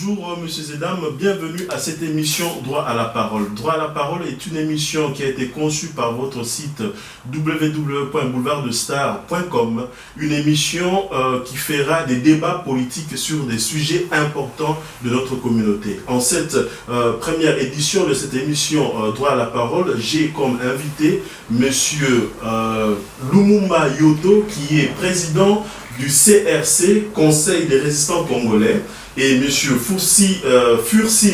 Bonjour messieurs et dames, bienvenue à cette émission Droit à la parole. Droit à la parole est une émission qui a été conçue par votre site www.boulevardestar.com, une émission qui fera des débats politiques sur des sujets importants de notre communauté. En cette première édition de cette émission Droit à la parole, j'ai comme invité monsieur Lumumba Yoto, qui est président du CRC, Conseil des résistants congolais, et M. Fursi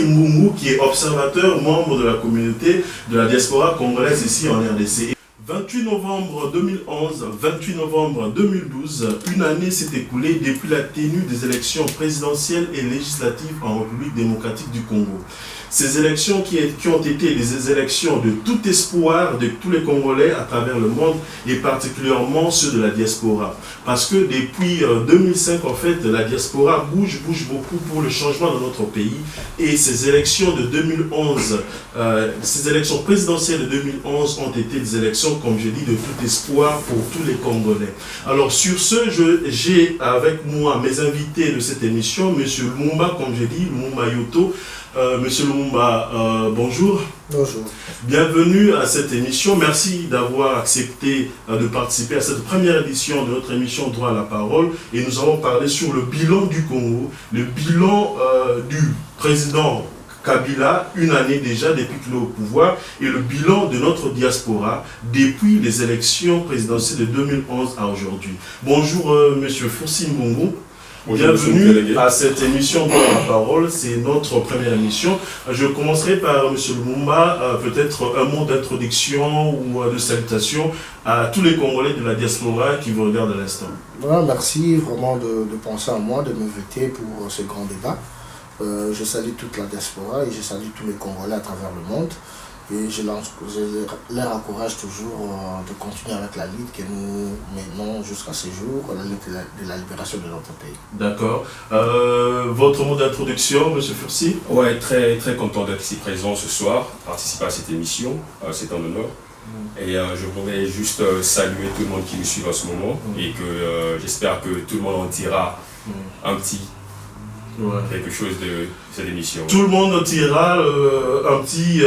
Mbungu, qui est observateur, membre de la communauté de la diaspora congolaise ici en RDC. 28 novembre 2011, 28 novembre 2012, une année s'est écoulée depuis la tenue des élections présidentielles et législatives en République démocratique du Congo. Ces élections qui ont été des élections de tout espoir de tous les Congolais à travers le monde et particulièrement ceux de la diaspora. Parce que depuis 2005, en fait, la diaspora bouge beaucoup pour le changement dans notre pays. Et ces élections de 2011, ces élections présidentielles de 2011 ont été des élections, comme je dis, de tout espoir pour tous les Congolais. Alors sur ce, j'ai avec moi mes invités de cette émission, M. Lumumba, comme j'ai dit, Lumumba Yoto. Monsieur Lumumba, bonjour. Bonjour. Bienvenue à cette émission. Merci d'avoir accepté de participer à cette première édition de notre émission Droit à la parole. Et nous allons parler sur le bilan du Congo, le bilan du président Kabila, une année déjà depuis qu'il est au pouvoir, et le bilan de notre diaspora depuis les élections présidentielles de 2011 à aujourd'hui. Bonjour Monsieur Fursi Mbungu. Bienvenue à cette émission Droit à la parole, c'est notre première émission. Je commencerai par M. Lumumba, peut-être un mot d'introduction ou de salutation à tous les Congolais de la diaspora qui vous regardent à l'instant. Voilà, merci vraiment de penser à moi, de m'inviter pour ce grand débat. Je salue toute la diaspora et je salue tous les Congolais à travers le monde. Et je leur encourage toujours de continuer avec la lutte que nous menons jusqu'à ce jour, la lutte de la libération de notre pays. D'accord. Votre mot d'introduction, M. Fursi? Ouais, très content d'être ici présent ce soir, participer à cette émission, c'est un honneur. Et je voudrais juste saluer tout le monde qui nous suit en ce moment et que j'espère que tout le monde en tirera un petit... quelque chose de cette émission. Tout le monde tirera un petit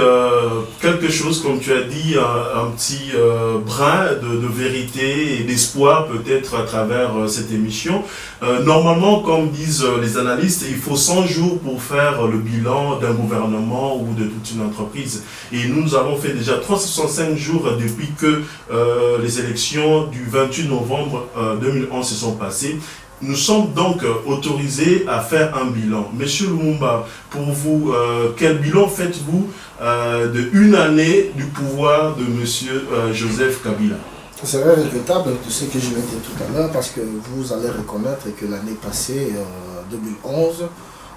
quelque chose, comme tu as dit, un petit brin de vérité et d'espoir peut-être à travers cette émission. Normalement, comme disent les analystes, il faut 100 jours pour faire le bilan d'un gouvernement ou de toute une entreprise. Et nous avons fait déjà 365 jours depuis que les élections du 28 novembre 2011 se sont passées. Nous sommes donc autorisés à faire un bilan. Monsieur Lumumba, pour vous, quel bilan faites-vous de une année du pouvoir de Monsieur Joseph Kabila? C'est vrai, regrettable de ce que je vais dire tout à l'heure, parce que vous allez reconnaître que l'année passée, 2011,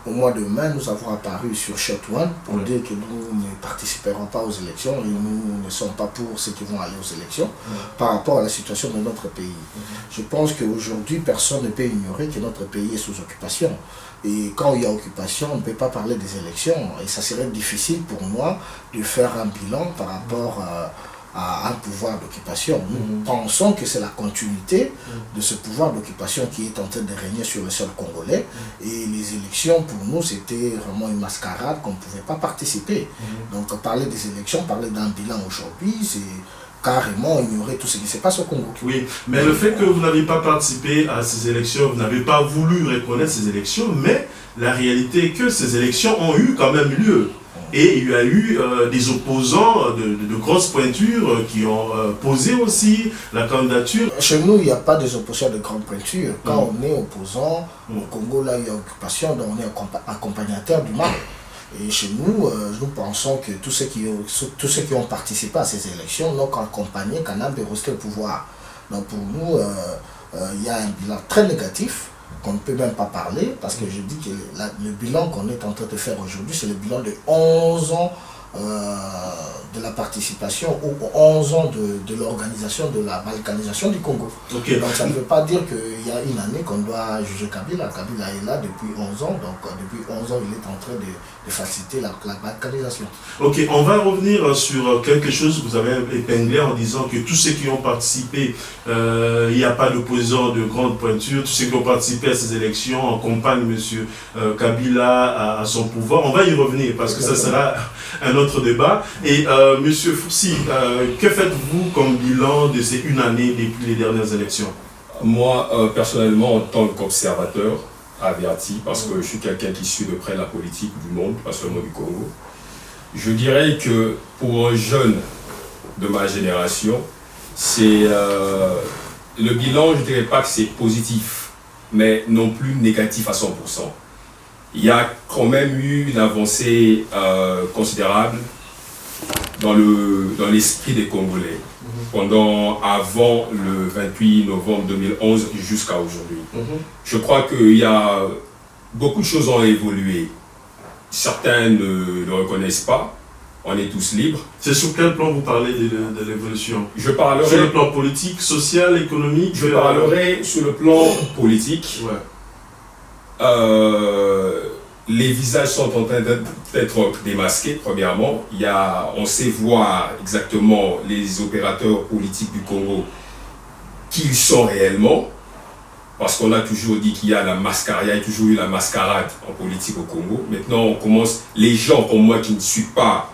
au mois de mai, nous avons apparu sur Shot One pour dire que nous ne participerons pas aux élections et nous ne sommes pas pour ceux qui vont aller aux élections par rapport à la situation de notre pays. Je pense qu'aujourd'hui, personne ne peut ignorer que notre pays est sous occupation. Et quand il y a occupation, on ne peut pas parler des élections. Et ça serait difficile pour moi de faire un bilan par rapport à un pouvoir d'occupation. Nous pensons que c'est la continuité de ce pouvoir d'occupation qui est en train de régner sur le sol congolais. Et les élections, pour nous, c'était vraiment une mascarade qu'on ne pouvait pas participer. Donc parler des élections, parler d'un bilan aujourd'hui, c'est carrément ignorer tout ce qui se passe au Congo. Oui, mais le fait que vous n'avez pas participé à ces élections, vous n'avez pas voulu reconnaître ces élections, mais la réalité est que ces élections ont eu quand même lieu. Et il y a eu des opposants de grosses pointures qui ont posé aussi la candidature. Chez nous, il n'y a pas des opposants de grande pointure. Quand on est opposant, au Congo, là, il y a occupation, donc on est accompagnateur du mal. Et chez nous, nous pensons que tous ceux qui ont participé à ces élections n'ont qu'accompagné Canal de rester au pouvoir. Donc pour nous, il y a un bilan très négatif qu'on ne peut même pas parler, parce que je dis que le bilan qu'on est en train de faire aujourd'hui, c'est le bilan de 11 ans de la participation aux 11 ans de l'organisation de la balkanisation du Congo. Okay. Donc ça ne veut pas dire qu'il y a une année qu'on doit juger Kabila. Kabila est là depuis 11 ans, donc depuis 11 ans il est en train de faciliter la balkanisation. Ok, on va revenir sur quelque chose que vous avez épinglé en disant que tous ceux qui ont participé, il n'y a pas d'opposants de grande pointure, tous ceux qui ont participé à ces élections accompagnent M. Kabila à son pouvoir. On va y revenir parce que ça sera un autre débat. Et M. Foussi, que faites-vous comme bilan de ces une année depuis les dernières élections? Moi, personnellement, en tant qu'observateur averti, parce que je suis quelqu'un qui suit de près la politique du monde, pas seulement du Congo, je dirais que pour un jeune de ma génération, c'est le bilan, je ne dirais pas que c'est positif, mais non plus négatif à 100%. Il y a quand même eu une avancée considérable dans l'esprit des Congolais, avant le 28 novembre 2011 jusqu'à aujourd'hui. Je crois qu'il y a beaucoup de choses ont évolué. Certains ne le reconnaissent pas. On est tous libres. C'est sur quel plan vous parlez de l'évolution? Je parlerai sur le plan politique, social, économique. Je parlerai sur le plan politique. Ouais. Les visages sont en train d'être démasqués, premièrement. On sait voir exactement les opérateurs politiques du Congo, qui ils sont réellement. Parce qu'on a toujours dit qu'il y a la mascarade, il y a toujours eu la mascarade en politique au Congo. Maintenant, on commence, les gens comme moi qui ne suis pas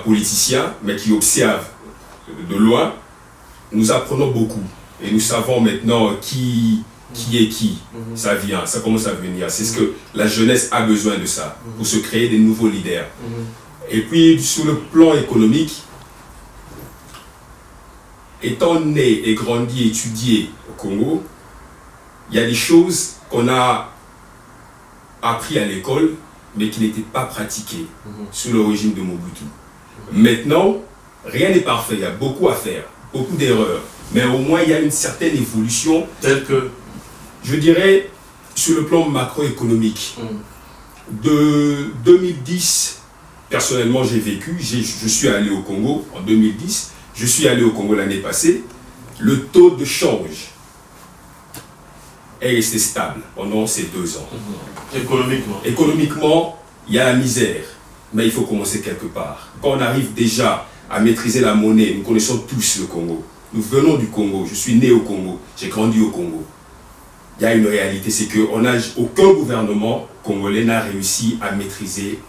politicien, mais qui observent de loin, nous apprenons beaucoup. Et nous savons maintenant qui est qui. Ça vient, ça commence à venir. C'est ce que la jeunesse a besoin de ça, pour se créer des nouveaux leaders. Et puis, sur le plan économique, étant né et grandi, étudié au Congo, il y a des choses qu'on a appris à l'école, mais qui n'étaient pas pratiquées sous le régime de Mobutu. Maintenant, rien n'est parfait, il y a beaucoup à faire, beaucoup d'erreurs, mais au moins il y a une certaine évolution, telle que, je dirais, sur le plan macroéconomique. De 2010, personnellement j'ai vécu, je suis allé au Congo en 2010, je suis allé au Congo l'année passée, le taux de change est resté stable pendant ces 2 ans. Économiquement. Économiquement, il y a la misère, mais il faut commencer quelque part. Quand on arrive déjà à maîtriser la monnaie, nous connaissons tous le Congo. Nous venons du Congo, je suis né au Congo, j'ai grandi au Congo. Il y a une réalité, c'est qu'aucun gouvernement congolais n'a réussi à maîtriser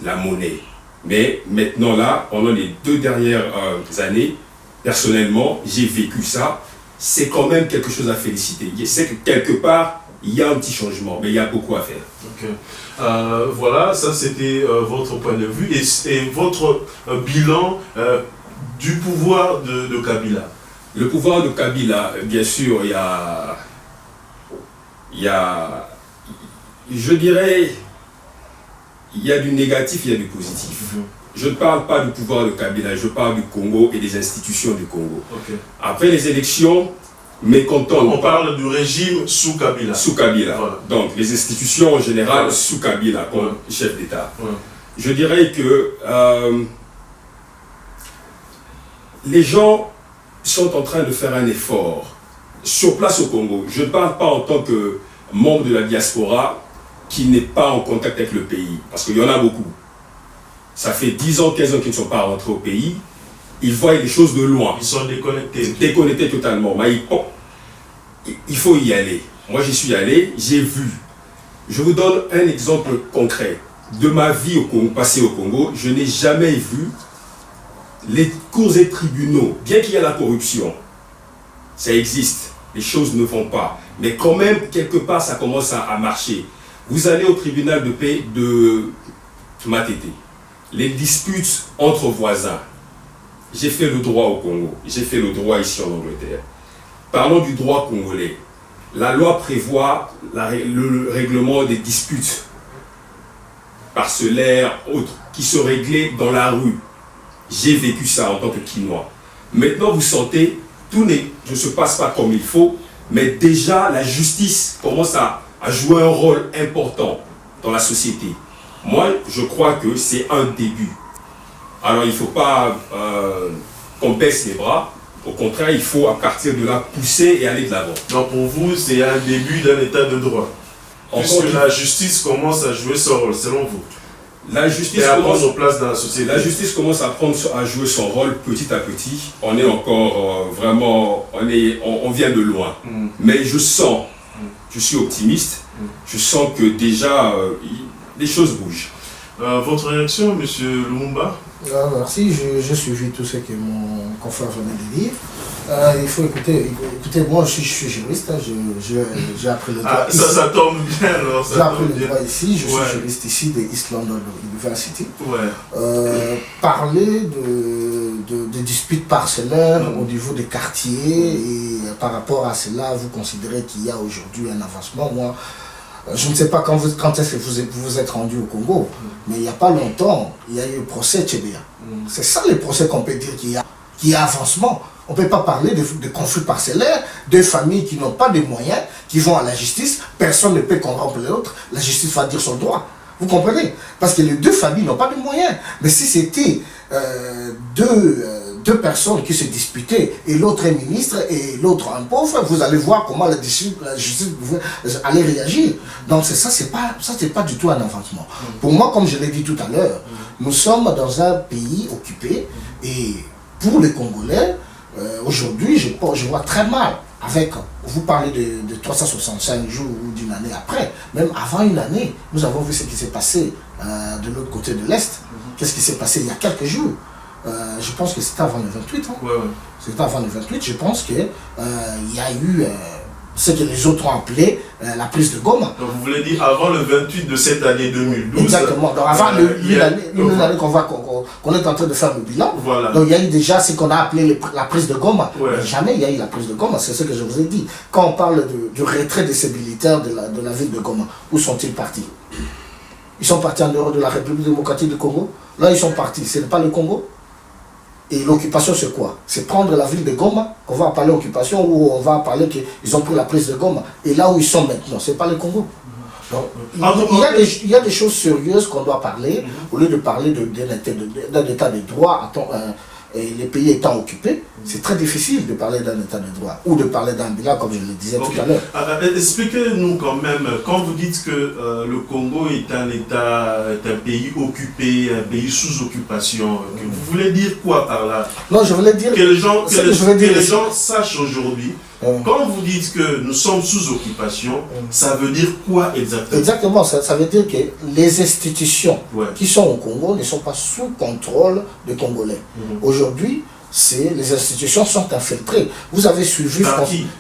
la monnaie. Mais maintenant là, pendant les 2 dernières années, personnellement, j'ai vécu ça. C'est quand même quelque chose à féliciter. Je sais que quelque part, il y a un petit changement, mais il y a beaucoup à faire. Okay. Voilà, ça c'était votre point de vue et votre bilan du pouvoir de Kabila. Le pouvoir de Kabila, bien sûr, il y a, je dirais, il y a du négatif, il y a du positif. Je ne parle pas du pouvoir de Kabila, je parle du Congo et des institutions du Congo. Okay. Après les élections, mécontents. On parle du régime sous Kabila. Sous Kabila. Voilà. Donc les institutions en général sous Kabila comme chef d'État. Je dirais que les gens sont en train de faire un effort sur place au Congo. Je ne parle pas en tant que membre de la diaspora qui n'est pas en contact avec le pays, parce qu'il y en a beaucoup. Ça fait 10 ans, 15 ans qu'ils ne sont pas rentrés au pays. Ils voient les choses de loin. Ils sont déconnectés. Déconnectés totalement. Mais il faut y aller. Moi, j'y suis allé, j'ai vu. Je vous donne un exemple concret. De ma vie passée au Congo, je n'ai jamais vu les cours et tribunaux, bien qu'il y ait la corruption. Ça existe. Les choses ne vont pas. Mais quand même, quelque part, ça commence à marcher. Vous allez au tribunal de paix de Matete. Les disputes entre voisins. J'ai fait le droit au Congo, j'ai fait le droit ici en Angleterre. Parlons du droit congolais. La loi prévoit le règlement des disputes parcellaires, autres, qui se réglaient dans la rue. J'ai vécu ça en tant que Quinois. Maintenant, vous sentez, tout ne se passe pas comme il faut, mais déjà la justice commence à jouer un rôle important dans la société. Moi, je crois que c'est un début. Alors il ne faut pas qu'on baisse les bras. Au contraire, il faut à partir de là pousser et aller de l'avant. Donc pour vous, c'est un début d'un état de droit. Puisque la justice commence à jouer son rôle, selon vous. La justice et à prendre place dans la société. La justice commence à jouer son rôle petit à petit. On est encore vraiment, on vient de loin. Mais je sens, je suis optimiste, je sens que déjà les choses bougent. Votre réaction, M. Lumumba? Merci, j'ai suivi tout ce que mon confrère venait de dire. Il faut écouter, moi je suis juriste, hein, j'ai appris le droit ici. Ça tombe bien alors. J'ai appris le droit ici, je suis juriste ici de East London University. Parler de disputes parcellaires au niveau des quartiers et par rapport à cela, vous considérez qu'il y a aujourd'hui un avancement. Moi, je ne sais pas quand est-ce que vous êtes rendu au Congo, mais il n'y a pas longtemps, il y a eu le procès Tchébéa. C'est ça les procès qu'on peut dire qu'il y a avancement. On ne peut pas parler de conflits parcellaires, de familles qui n'ont pas de moyens, qui vont à la justice, personne ne peut corrompre l'autre, la justice va dire son droit. Vous comprenez? Parce que les deux familles n'ont pas de moyens. Mais si c'était deux personnes qui se disputaient, et l'autre est ministre et l'autre un pauvre, vous allez voir comment la justice allait réagir. Donc ça, c'est pas du tout un avancement. Pour moi, comme je l'ai dit tout à l'heure, nous sommes dans un pays occupé, et pour les Congolais, aujourd'hui, je vois très mal. Vous parlez de 365 jours ou d'une année après, même avant une année, nous avons vu ce qui s'est passé de l'autre côté de l'Est. Qu'est-ce qui s'est passé il y a quelques jours? Je pense que c'était avant le 28. Hein. C'était avant le 28. Je pense qu'il y a eu ce que les autres ont appelé la prise de Goma. Donc vous voulez dire avant le 28 de cette année 2012. Exactement. Donc avant une année qu'on est en train de faire le bilan. Voilà. Donc il y a eu déjà ce qu'on a appelé la prise de Goma. Mais jamais il y a eu la prise de Goma, c'est ce que je vous ai dit. Quand on parle du retrait de ces militaires de la ville de Goma, où sont-ils partis? Ils sont partis en dehors de la République démocratique du Congo. Là ils sont partis, ce n'est pas le Congo. Et l'occupation, c'est quoi? C'est prendre la ville de Goma, qu'on va parler occupation, ou on va parler qu'ils ont pris la prise de Goma. Et là où ils sont maintenant, c'est pas le Congo. Donc, il y a des choses sérieuses qu'on doit parler, au lieu de parler d'un état de droit, et les pays étant occupés, c'est très difficile de parler d'un état de droit, ou de parler d'un bilan, comme je le disais tout à l'heure. Expliquez-nous quand même, quand vous dites que le Congo est un pays occupé, un pays sous occupation, vous voulez dire quoi par là? Non, je voulais dire que les gens sachent aujourd'hui. Quand vous dites que nous sommes sous occupation, ça veut dire quoi exactement? Exactement, ça veut dire que les institutions qui sont au Congo ne sont pas sous contrôle des Congolais. Aujourd'hui, les institutions sont infiltrées. Vous avez suivi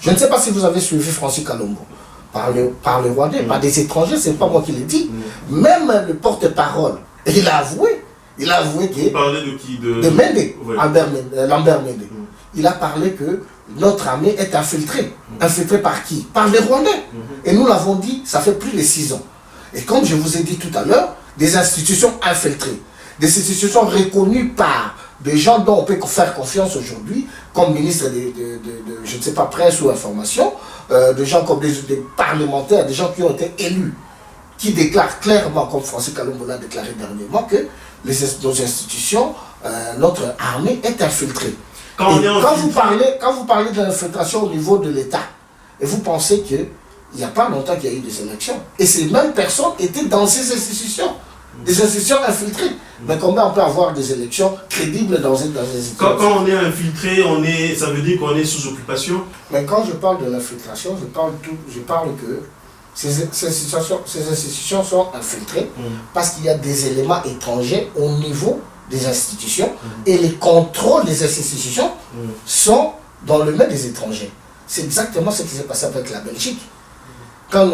je ne sais pas si vous avez suivi Francis Kalombo par le Rwandais, par des étrangers, c'est pas moi qui l'ai dit. Même le porte-parole, il a avoué que... Vous parlez de qui? De Mende, Lambert Mende. Il a parlé que notre armée est infiltrée. Infiltrée par qui? Par les Rwandais. Et nous l'avons dit, ça fait plus de 6 ans. Et comme je vous ai dit tout à l'heure, des institutions infiltrées, des institutions reconnues par des gens dont on peut faire confiance aujourd'hui, comme ministre je ne sais pas, presse ou information, des gens comme des parlementaires, des gens qui ont été élus, qui déclarent clairement, comme Francis Kalombo l'a déclaré dernièrement, que nos institutions, notre armée est infiltrée. Quand vous parlez de l'infiltration au niveau de l'État, et vous pensez qu'il n'y a pas longtemps qu'il y a eu des élections, et ces mêmes personnes étaient dans ces institutions, des institutions infiltrées. Mais comment on peut avoir des élections crédibles dans ces institutions? Quand on est infiltré, ça veut dire qu'on est sous occupation? Mais quand je parle de l'infiltration, je parle que ces institutions sont infiltrées parce qu'il y a des éléments étrangers au niveau des institutions et les contrôles des institutions sont dans le main des étrangers. C'est exactement ce qui s'est passé avec la Belgique. Quand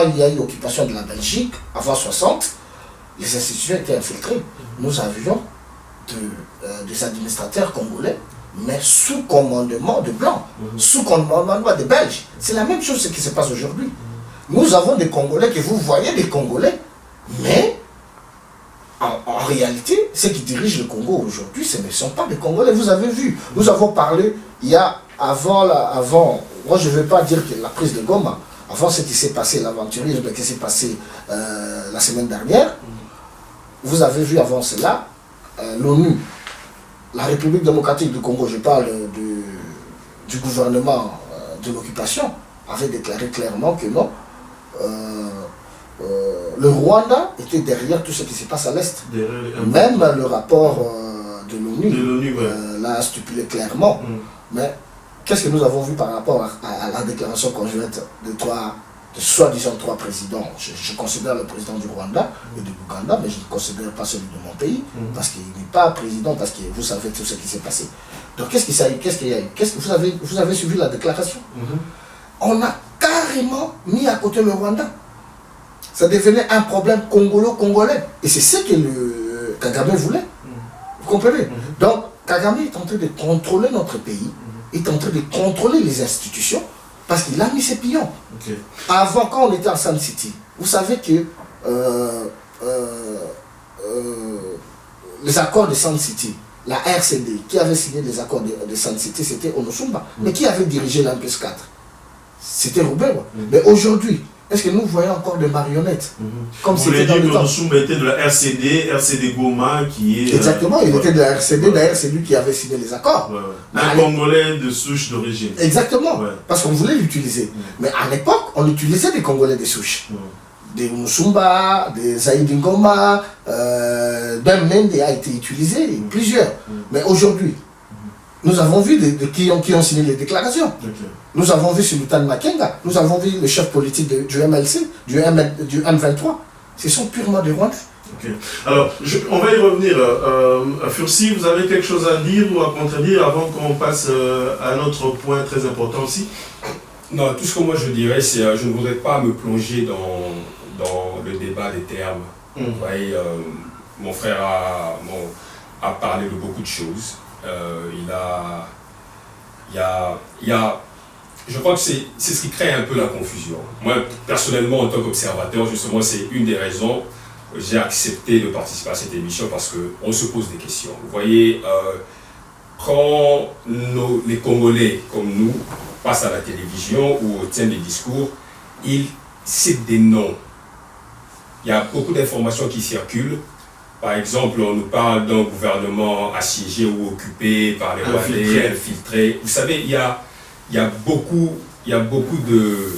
il y a eu l'occupation de la Belgique, avant 60, les institutions étaient infiltrées. Nous avions des administrateurs congolais, mais sous commandement de Blancs, sous commandement de Belges. C'est la même chose ce qui se passe aujourd'hui. Nous avons des Congolais que vous voyez des Congolais, mais en réalité, ceux qui dirigent le Congo aujourd'hui, ce ne sont pas des Congolais. Vous avez vu, nous avons parlé, il y a avant, moi je ne veux pas dire que la prise de Goma, avant ce qui s'est passé, l'aventurisme qui s'est passé la semaine dernière, vous avez vu avant cela, l'ONU, la République démocratique du Congo, je parle du gouvernement de l'occupation, avait déclaré clairement que non, le Rwanda était derrière tout ce qui se passe à l'Est. Même le rapport de l'ONU l'a stipulé clairement. Mais qu'est-ce que nous avons vu par rapport à la déclaration conjointe de soi-disant 3 présidents? Je considère le président du Rwanda et du Ouganda, mais je ne considère pas celui de mon pays, parce qu'il n'est pas président, parce que vous savez tout ce qui s'est passé. Donc qu'est-ce qu'il y a eu? Vous avez suivi la déclaration? On a carrément mis à côté le Rwanda. Ça devenait un problème congolo-congolais. Et c'est ce que le Kagame voulait. Vous comprenez? Donc Kagame est en train de contrôler notre pays, est en train de contrôler les institutions, parce qu'il a mis ses pions. Avant, quand on était en Sun City, vous savez que les accords de Sun City, la RCD, qui avait signé les accords de Sun City, c'était Onosumba. Mais qui avait dirigé l'M+4? C'était Roubaix. Mais aujourd'hui, est-ce que nous voyons encore des marionnettes? Comme c'était dans le temps. Onosumba était de la RCD Goma qui est... Exactement, il était de la RCD, d'ailleurs c'est lui qui avait signé les accords. Un Congolais de souche d'origine. Exactement, parce qu'on voulait l'utiliser. Mais à l'époque, on utilisait des Congolais de souche. Des Onosumba, des Zaïd Ngoma, Mende a été utilisé, plusieurs. Mais aujourd'hui, nous avons vu qui ont signé les déclarations. Nous avons vu Sultan Makenga, nous avont vu le chef politique du MLC, du M23. Ce sont purement des Rwandais. Alors, on va y revenir. Fursi, vous avez quelque chose à dire ou à contredire avant qu'on passe à un autre point très important aussi? Non, tout ce que moi je dirais, c'est je ne voudrais pas me plonger dans le débat des termes. Vous voyez, mon frère a parlé de beaucoup de choses. Je crois que c'est ce qui crée un peu la confusion. Moi, personnellement, en tant qu'observateur, justement, c'est une des raisons que j'ai accepté de participer à cette émission, parce qu'on se pose des questions. Vous voyez, quand les Congolais, comme nous, passent à la télévision ou tiennent des discours, ils citent des noms. Il y a beaucoup d'informations qui circulent. Par exemple, on nous parle d'un gouvernement assiégé ou occupé par les Rwandais, infiltré. Vous savez, il y a beaucoup de...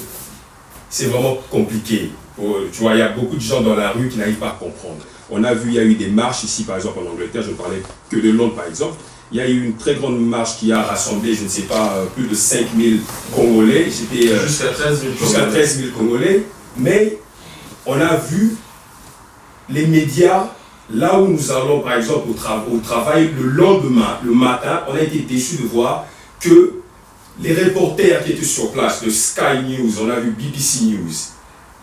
C'est vraiment compliqué. Tu vois, il y a beaucoup de gens dans la rue qui n'arrivent pas à comprendre. On a vu, il y a eu des marches ici, par exemple, en Angleterre, je ne parlais que de Londres, par exemple. Il y a eu une très grande marche qui a rassemblé, je ne sais pas, plus de 5000 Congolais. Jusqu'à 13 000 Congolais. Mais on a vu les médias... Là où nous allons, par exemple, au travail, le lendemain, le matin, on a été déçus de voir que les reporters qui étaient sur place, de Sky News, on a vu BBC News,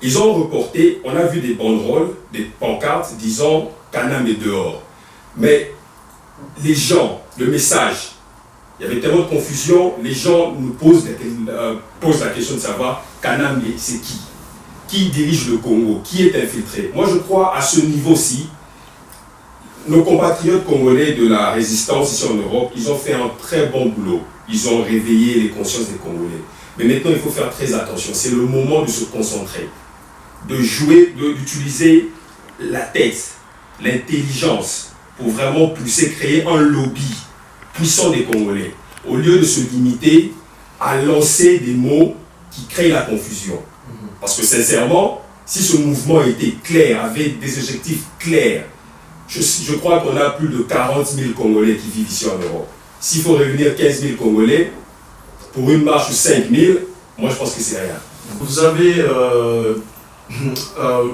ils ont reporté, on a vu des banderoles, des pancartes disant « Kanam est dehors ». Mais les gens, le message, il y avait tellement de confusion, les gens nous posent la question de savoir « Kanam, c'est qui ? Qui dirige le Congo ? Qui est infiltré ?» Moi, je crois à ce niveau-ci, nos compatriotes congolais de la résistance ici en Europe, ils ont fait un très bon boulot. Ils ont réveillé les consciences des Congolais. Mais maintenant, il faut faire très attention. C'est le moment de se concentrer, de jouer, d'utiliser la tête, l'intelligence, pour vraiment pousser, créer un lobby puissant des Congolais, au lieu de se limiter à lancer des mots qui créent la confusion. Parce que sincèrement, si ce mouvement était clair, avait des objectifs clairs, je crois qu'on a plus de 40 000 Congolais qui vivent ici en Europe. S'il faut réunir 15 000 Congolais pour une marche de 5 000, moi je pense que c'est rien. Vous avez,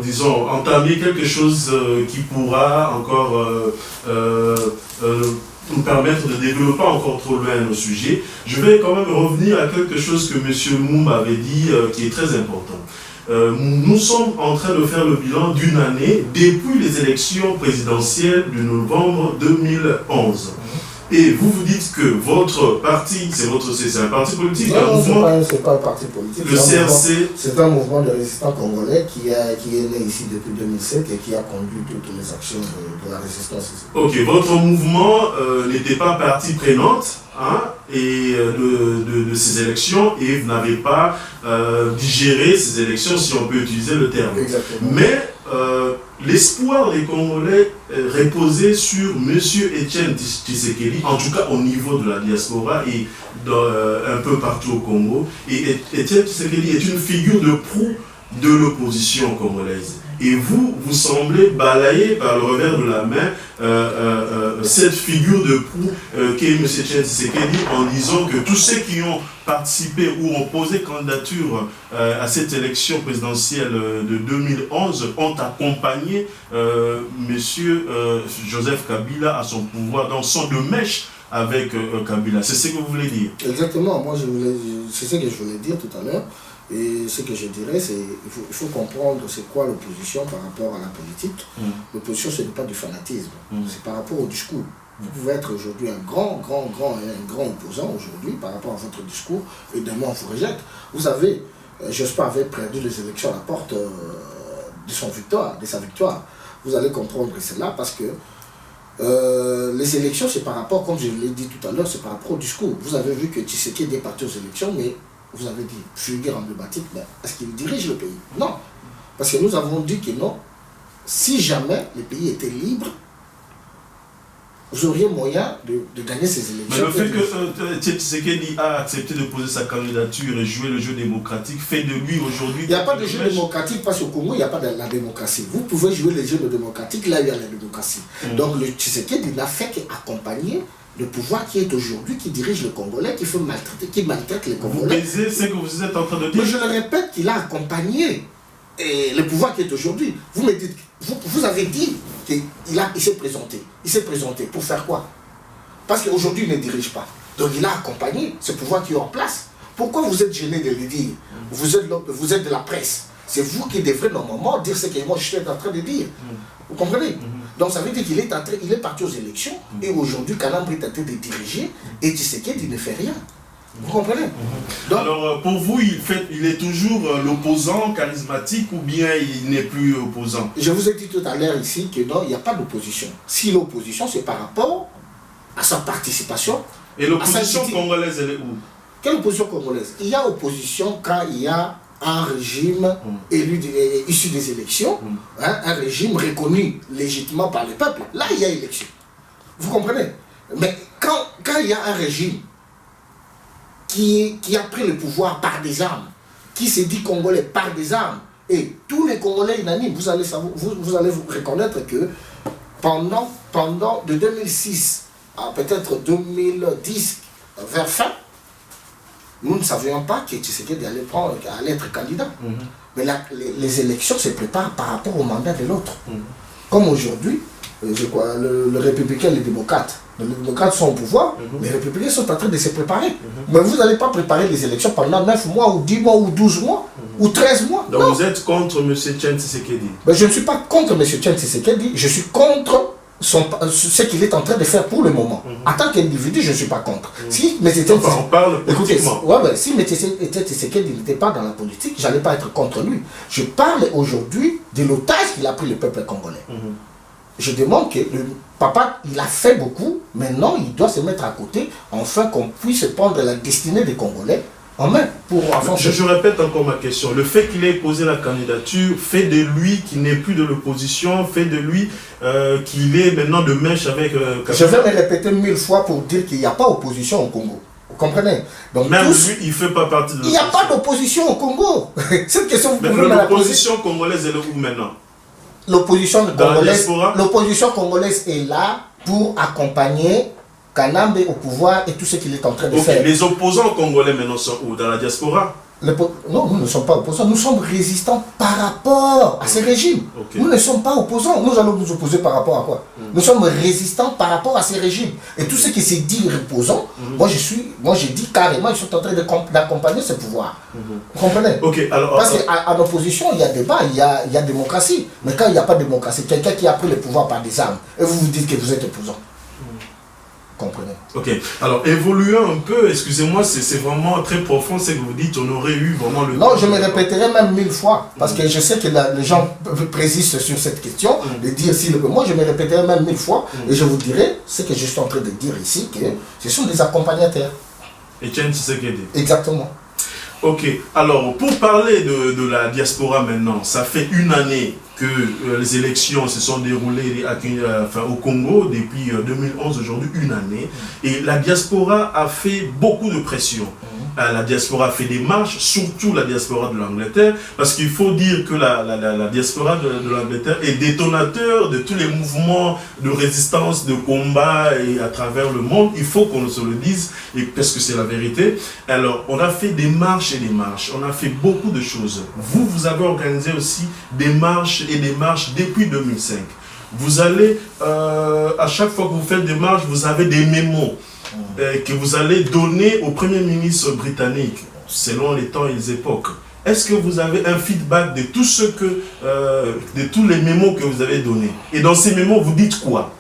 disons, entamé quelque chose qui pourra encore nous permettre de développer encore trop loin nos sujets. Je vais quand même revenir à quelque chose que M. Moum avait dit qui est très important. Nous sommes en train de faire le bilan d'une année depuis les élections présidentielles de novembre 2011. Et vous vous dites que votre parti, c'est un parti politique, non, c'est pas un parti politique. Le CRC. C'est un mouvement de résistants congolais qui est né ici depuis 2007 et qui a conduit toutes les actions de la résistance ici. Ok, votre mouvement n'était pas partie prenante, hein, et de ces élections et vous n'avez pas digéré ces élections, si on peut utiliser le terme. Exactement. Mais l'espoir des Congolais reposait sur M. Etienne Tshisekedi, en tout cas au niveau de la diaspora et un peu partout au Congo. Et Etienne Tshisekedi est une figure de proue de l'opposition congolaise. Et vous semblez balayer par le revers de la main cette figure de proue qu'est M. Etienne Tshisekedi en disant que tous ceux qui ont participé ou ont posé candidature à cette élection présidentielle de 2011 ont accompagné M. Joseph Kabila à son pouvoir, dans son de mèche avec Kabila. C'est ce que vous voulez dire? Exactement, moi c'est ce que je voulais dire tout à l'heure. Et ce que je dirais, c'est qu'il faut comprendre c'est quoi l'opposition par rapport à la politique. L'opposition, ce n'est pas du fanatisme, c'est par rapport au discours. Vous pouvez être aujourd'hui un grand opposant aujourd'hui par rapport à votre discours, et demain on vous rejette. Vous avez, Jospin avait perdu les élections à la porte de sa victoire. Vous allez comprendre cela parce que les élections, c'est par rapport, comme je l'ai dit tout à l'heure, c'est par rapport au discours. Vous avez vu que Tshisekedi est parti aux élections, mais vous avez dit, figure emblématique, mais est-ce qu'il dirige le pays? Non. Parce que nous avons dit que non. Si jamais le pays était libre, vous auriez moyen de gagner ces élections. Mais le fait que Tshisekedi a accepté de poser sa candidature et jouer le jeu démocratique fait de lui aujourd'hui... Il n'y a pas de jeu démocratique parce qu'au Congo, il n'y a pas de la démocratie. Vous pouvez jouer les jeux de démocratique, là il y a la démocratie. Donc le Tshisekedi n'a fait qu'accompagner le pouvoir qui est aujourd'hui, qui dirige le Congolais, qui maltraite les Congolais. Vous baisez ce que vous êtes en train de dire. Mais je le répète, qu'il a accompagné le pouvoir qui est aujourd'hui. Vous me dites, vous avez dit qu'il s'est présenté. Il s'est présenté pour faire quoi? Parce qu'aujourd'hui, il ne dirige pas. Donc il a accompagné ce pouvoir qui est en place. Pourquoi vous êtes gêné de le dire? Vous êtes de la presse. C'est vous qui devrez normalement dire ce que moi je suis en train de dire. Vous comprenez? Donc ça veut dire qu'il est parti aux élections et aujourd'hui Kalambri est en train de diriger et Tshisekedi ne fait rien. Vous comprenez? Donc, alors pour vous, il est toujours l'opposant charismatique ou bien il n'est plus opposant? Je vous ai dit tout à l'heure ici que non, il n'y a pas d'opposition. Si l'opposition, c'est par rapport à sa participation. Et l'opposition congolaise, elle est où? Quelle opposition congolaise? Il y a opposition quand il y a un régime élu issu des élections, un régime reconnu légitimement par le peuple. Là, il y a élection. Vous comprenez? Mais quand il y a un régime qui a pris le pouvoir par des armes, qui se dit congolais par des armes, et tous les Congolais unanimes, vous allez vous reconnaître que pendant de 2006 à peut-être 2010 vers fin, nous ne savions pas que Tshisekedi allait être candidat. Mais là, les élections se préparent par rapport au mandat de l'autre. Comme aujourd'hui, le républicain et les démocrates sont au pouvoir, les républicains sont en train de se préparer. Mais vous n'allez pas préparer les élections pendant 9 mois, ou 10 mois, ou 12 mois, ou 13 mois. Donc non. Vous êtes contre M. Etienne Tshisekedi? Mais je ne suis pas contre M. Etienne Tshisekedi, je suis contre ce qu'il est en train de faire pour le moment. En tant qu'individu, je ne suis pas contre. Si M. Etienne on parle politiquement. Si M. Etienne Tshisekedi n'était pas dans la politique, je n'allais pas être contre lui. Je parle aujourd'hui de l'otage qu'il a pris le peuple congolais. Je demande que le papa, il a fait beaucoup, maintenant il doit se mettre à côté, afin qu'on puisse prendre la destinée des Congolais en main. Je répète encore ma question. Le fait qu'il ait posé la candidature fait de lui qu'il n'est plus de l'opposition, fait de lui qu'il est maintenant de mèche avec... Je vais me répéter 1000 fois pour dire qu'il n'y a pas opposition au Congo. Vous comprenez? Donc, même lui, il ne fait pas partie de l'opposition. Il n'y a pas d'opposition au Congo. Cette question, vous pouvez me la poser. L'opposition congolaise, elle est où maintenant? L'opposition congolaise est là pour accompagner Kanambe au pouvoir et tout ce qu'il est en train de faire. Les opposants congolais maintenant sont où? Dans la diaspora? Non, nous ne sommes pas opposants, nous sommes résistants par rapport à ces régimes. Nous ne sommes pas opposants, nous allons nous opposer par rapport à quoi? Nous sommes résistants par rapport à ces régimes. Et tout ce qui s'est dit opposant, moi je dis carrément, ils sont en train d'accompagner ce pouvoir. Vous comprenez? Parce qu'en opposition, il y a débat, il y a démocratie. Mais quand il n'y a pas de démocratie, quelqu'un qui a pris le pouvoir par des armes, et vous vous dites que vous êtes opposant. Comprenez. Ok, alors évoluons un peu, excusez-moi, c'est vraiment très profond ce que vous dites, on aurait eu vraiment le... Non, je me répéterai même 1000 fois, parce que je sais que les gens persistent sur cette question, de dire si moi je me répéterai même 1000 fois, et je vous dirai ce que je suis en train de dire ici, que ce sont des accompagnateurs. Etienne Tshisekedi. Exactement. Ok, alors pour parler de la diaspora maintenant, ça fait une année que les élections se sont déroulées au Congo depuis 2011, aujourd'hui une année, et la diaspora a fait beaucoup de pression. La diaspora a fait des marches, surtout la diaspora de l'Angleterre, parce qu'il faut dire que la diaspora de l'Angleterre est détonateur de tous les mouvements de résistance, de combat et à travers le monde. Il faut qu'on se le dise, et parce que c'est la vérité. Alors, on a fait des marches et des marches, on a fait beaucoup de choses. Vous avez organisé aussi des marches et des marches depuis 2005. Vous allez, à chaque fois que vous faites des marches, vous avez des mémos que vous allez donner au Premier ministre britannique, selon les temps et les époques. Est-ce que vous avez un feedback de tout ce que, de tous les mémos que vous avez donnés? Et dans ces mémos, vous dites quoi?